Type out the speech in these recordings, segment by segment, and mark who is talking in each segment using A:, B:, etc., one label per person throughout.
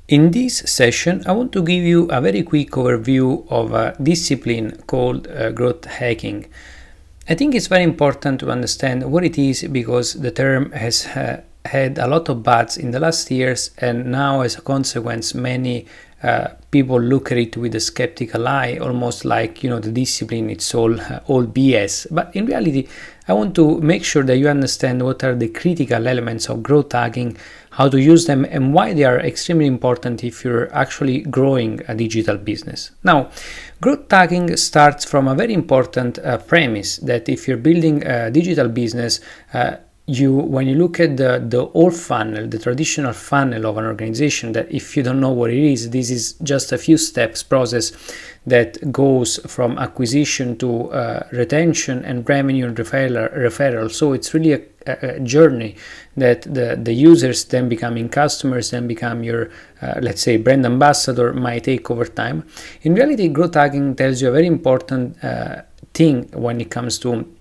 A: In this session, I want to give you a very quick overview of a discipline called growth hacking. I think it's very important to understand what it is because the term has had a lot of buzz in the last years, and now as a consequence many people look at it with a skeptical eye, almost like the discipline it's all BS. But in reality, I want to make sure that you understand what are the critical elements of growth hacking, how to use them, and why they are extremely important if you're actually growing a digital business. Now, growth hacking starts from a very important premise that if you're building a digital business, when you look at the old funnel, the traditional funnel of an organization, that if you don't know what it is, this is just a few steps process that goes from acquisition to retention and revenue and referral. So it's really a journey that the users then becoming customers, then become your let's say brand ambassador, might take over time. In reality, growth hacking tells you a very important thing when it comes to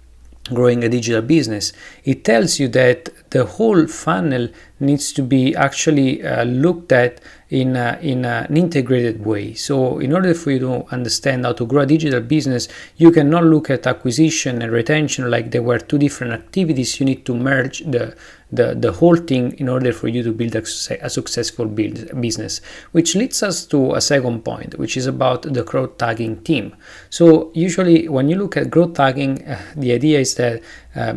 A: growing a digital business. It tells you that the whole funnel needs to be actually looked at in an integrated way. So in order for you to understand how to grow a digital business, you cannot look at acquisition and retention like they were two different activities. You need to merge the whole thing in order for you to build a successful business, which leads us to a second point, which is about the growth hacking team. So usually when you look at growth hacking, the idea is that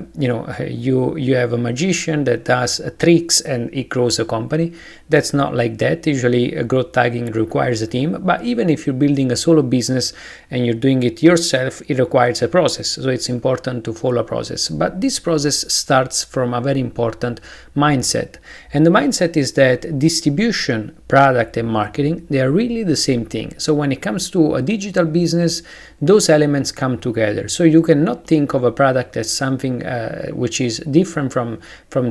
A: you have a magician that does tricks and it grows a company. That's not like that. Usually growth hacking requires a team, but even if you're building a solo business and you're doing it yourself, it requires a process. So it's important to follow a process, but this process starts from a very important mindset, and the mindset is that distribution, product, and marketing, they are really the same thing. So when it comes to a digital business, those elements come together. So you cannot think of a product as something which is different from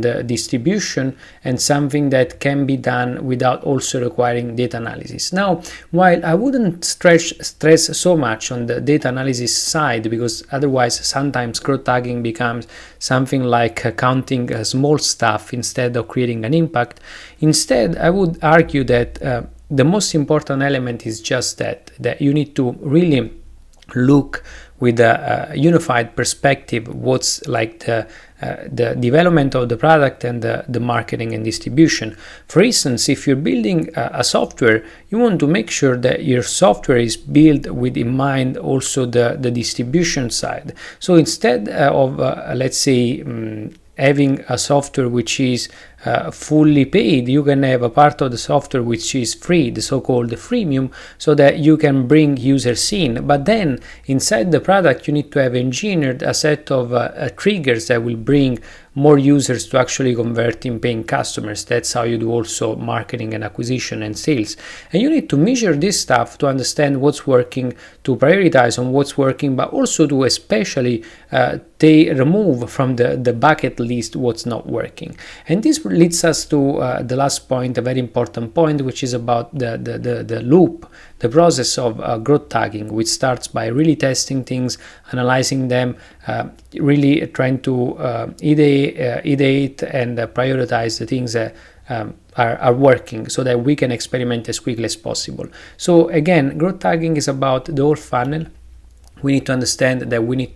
A: the distribution, and something that can be done without also requiring data analysis. Now, while I wouldn't stress so much on the data analysis side, because otherwise sometimes growth hacking becomes something like counting small stuff instead of creating an impact. Instead, I would argue that the most important element is just that you need to really look with a unified perspective what's like the development of the product and the marketing and distribution. For instance, if you're building a software, you want to make sure that your software is built with in mind also the distribution side. So instead of let's say having a software which is fully paid, you can have a part of the software which is free, the so-called freemium, so that you can bring users in. But then inside the product, you need to have engineered a set of triggers that will bring more users to actually convert in paying customers. That's how you do also marketing and acquisition and sales. And you need to measure this stuff to understand what's working, to prioritize on what's working, but also to especially remove from the bucket list what's not working. And this leads us to the last point, a very important point, which is about the loop, the process of growth hacking, which starts by really testing things, analyzing them, really trying to ideate and prioritize the things that are working, so that we can experiment as quickly as possible. So again, growth hacking is about the whole funnel. We need to understand that we need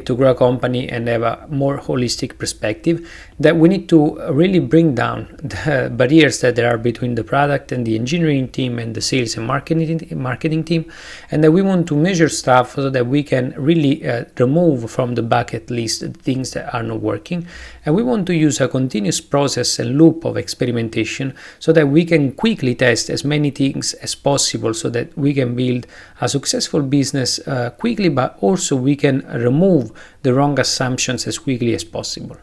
A: to grow a company and have a more holistic perspective, that we need to really bring down the barriers that there are between the product and the engineering team and the sales and marketing team, and that we want to measure stuff so that we can really remove from the bucket list things that are not working. And we want to use a continuous process and loop of experimentation so that we can quickly test as many things as possible, so that we can build a successful business quickly, but also we can remove the wrong assumptions as quickly as possible.